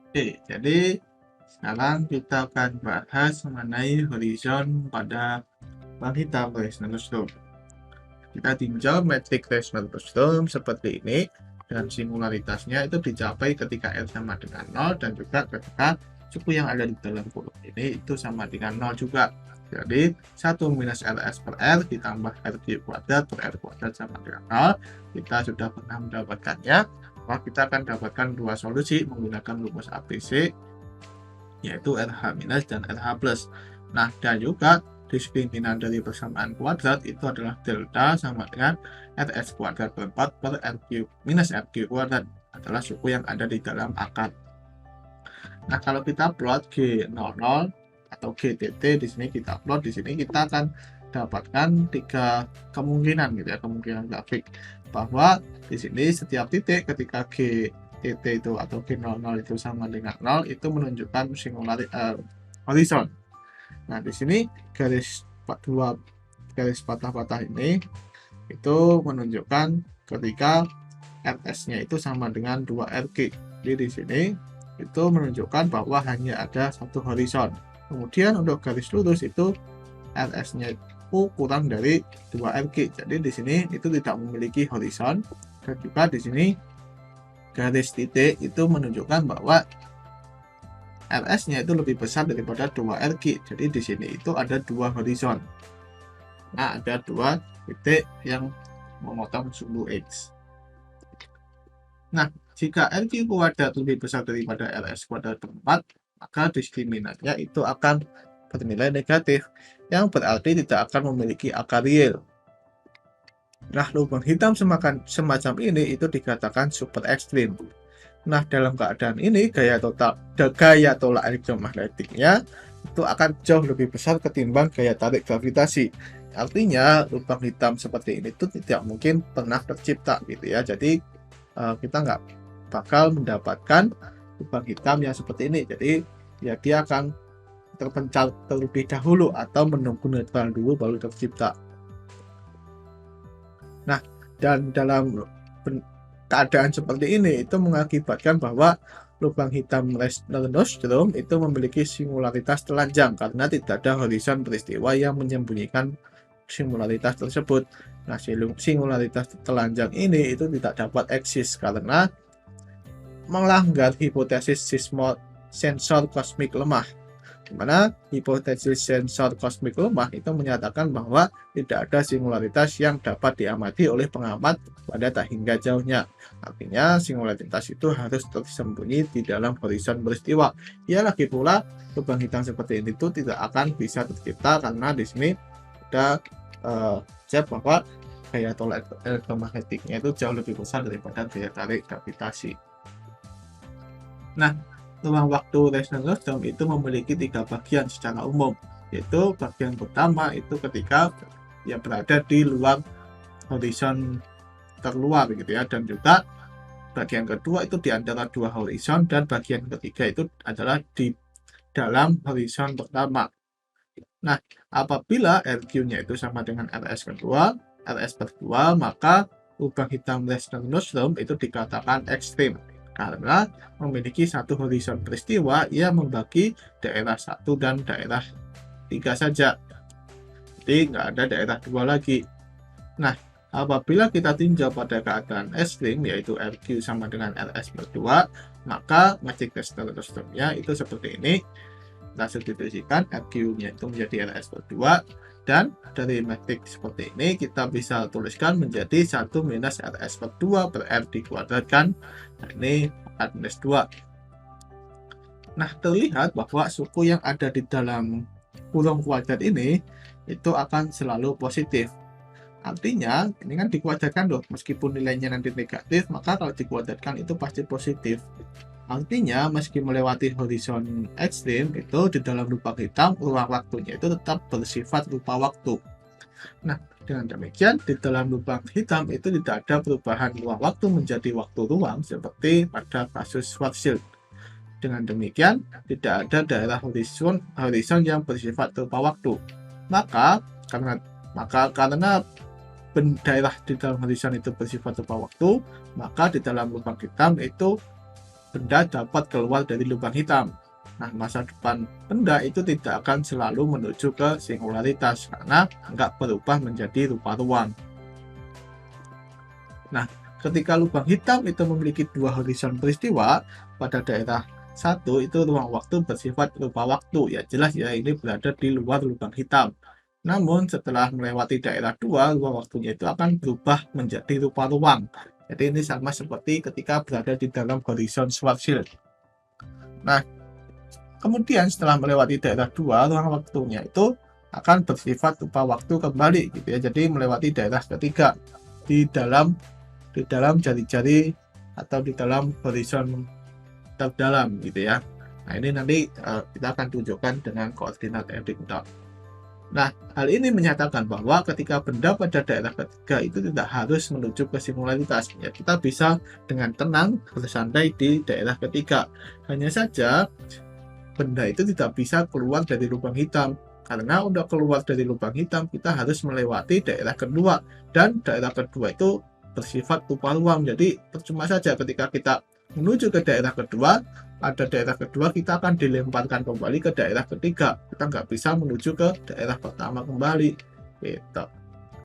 Oke, jadi sekarang kita akan bahas mengenai horizon pada lubang hitam Reisner Storm. Kita tinjau metrik Reisner Storm seperti ini dan singularitasnya itu dicapai ketika R sama dengan 0 dan juga ketika suku yang ada di dalam kurung ini itu sama dengan 0 juga. Jadi 1 minus Rs per R ditambah RQ kuadrat per R kuadrat sama dengan 0. Kita sudah pernah mendapatkannya. Maka kita akan dapatkan dua solusi menggunakan rumus ABC, yaitu RH minus dan RH plus. Nah, dan juga diskriminan dari persamaan kuadrat itu adalah delta sama dengan Rs kuadrat per 4 per RQ minus RQ kuadrat adalah suku yang ada di dalam akar. Nah, kalau kita plot G00 atau GTT di sini kita plot, di sini kita akan dapatkan tiga kemungkinan gitu ya, kemungkinan grafik bahwa di sini setiap titik ketika GTT itu atau G00 itu sama dengan 0 itu menunjukkan horizon. Nah, di sini dua garis patah-patah ini itu menunjukkan ketika RS-nya itu sama dengan 2RQ. Jadi di sini itu menunjukkan bahwa hanya ada satu horizon. Kemudian untuk garis lurus itu RS-nya itu kurang dari 2RQ. Jadi di sini itu tidak memiliki horizon. Dan juga di sini garis titik itu menunjukkan bahwa RS-nya itu lebih besar daripada 2RQ. Jadi di sini itu ada dua horizon. Nah, ada dua titik yang memotong sumbu X. Nah, jika RQ kuadrat lebih besar daripada Rs kuadrat per 4, maka diskriminannya itu akan bernilai negatif, yang berarti tidak akan memiliki akar real. Nah, lubang hitam semacam ini itu dikatakan super ekstrim. Nah, dalam keadaan ini gaya tolak elektromagnetiknya itu akan jauh lebih besar ketimbang gaya tarik gravitasi. Artinya, lubang hitam seperti ini itu tidak mungkin pernah tercipta gitu ya. Jadi kita nggak bakal mendapatkan lubang hitam yang seperti ini. Jadi ya dia akan terpencar terlebih dahulu atau menunggu netral dulu baru tercipta. Nah, dan dalam keadaan seperti ini itu mengakibatkan bahwa lubang hitam Reisner-Nostrum itu memiliki singularitas telanjang karena tidak ada horizon peristiwa yang menyembunyikan singularitas tersebut. Nah, singularitas telanjang ini itu tidak dapat eksis karena melanggar hipotesis sensor kosmik lemah, di mana hipotesis sensor kosmik lemah itu menyatakan bahwa tidak ada singularitas yang dapat diamati oleh pengamat pada tak hingga jauhnya. Artinya singularitas itu harus tersembunyi di dalam horizon peristiwa. Ya, lagi pula lubang hitam seperti ini itu tidak akan bisa tercipta karena di sini ada bahwa gaya tolak elektromagnetiknya itu jauh lebih besar daripada gaya tarik gravitasi. Nah, ruang waktu Reisner-Nostrum itu memiliki tiga bagian secara umum, yaitu bagian pertama itu ketika ya berada di luar horizon terluar gitu ya, dan juga bagian kedua itu di antara dua horizon, dan bagian ketiga itu adalah di dalam horizon pertama. Nah, apabila RQ-nya itu sama dengan Rs kedua, Rs per 2, maka lubang hitam Reisner-Nostrum itu dikatakan ekstrim karena memiliki satu horizon peristiwa yang membagi daerah 1 dan daerah 3 saja. Jadi nggak ada daerah 2 lagi. Nah, apabila kita tinjau pada keadaan ekstrim, yaitu RQ sama dengan Rs per 2, maka metrik Reisner-Nostrum-nya itu seperti ini. Kita substitusikan RQ-nya itu menjadi Rs per 2, dan dari metrik seperti ini kita bisa tuliskan menjadi 1 minus Rs per 2 per R dikuadratkan. Nah, ini 4 minus 2. Nah, terlihat bahwa suku yang ada di dalam kurung kuadrat ini itu akan selalu positif. Artinya, ini kan dikuadratkan loh, meskipun nilainya nanti negatif, maka kalau dikuadratkan itu pasti positif. Artinya, meski melewati horizon ekstrim, itu di dalam lubang hitam, ruang waktunya itu tetap bersifat rupa waktu. Nah, dengan demikian, di dalam lubang hitam itu tidak ada perubahan ruang waktu menjadi waktu ruang seperti pada kasus Schwarzschild. Dengan demikian, tidak ada daerah horizon yang bersifat rupa waktu. Maka, karena daerah di dalam horizon itu bersifat rupa waktu, maka di dalam lubang hitam itu benda dapat keluar dari lubang hitam. Nah, masa depan benda itu tidak akan selalu menuju ke singularitas karena nggak berubah menjadi rupa ruang. Nah, ketika lubang hitam itu memiliki dua horizon peristiwa, pada daerah satu itu ruang waktu bersifat rupa waktu. Ya jelas ya, ini berada di luar lubang hitam. Namun setelah melewati daerah dua, ruang waktunya itu akan berubah menjadi rupa ruang. Jadi ini sama seperti ketika berada di dalam horizon Schwarzschild. Nah, kemudian setelah melewati daerah dua, ruang waktunya itu akan bersifat rupa waktu kembali gitu ya. Jadi melewati daerah ketiga di dalam jari-jari atau di dalam horizon terdalam gitu ya. Nah, ini nanti kita akan tunjukkan dengan koordinat Eddington. Nah, hal ini menyatakan bahwa ketika benda pada daerah ketiga itu tidak harus menuju ke singularitas. Ya, kita bisa dengan tenang bersantai di daerah ketiga. Hanya saja benda itu tidak bisa keluar dari lubang hitam. Karena udah keluar dari lubang hitam, kita harus melewati daerah kedua. Dan daerah kedua itu bersifat rupa ruang. Jadi percuma saja ketika kita menuju ke daerah kedua, pada daerah kedua kita akan dilemparkan kembali ke daerah ketiga. Kita nggak bisa menuju ke daerah pertama kembali. Gitu.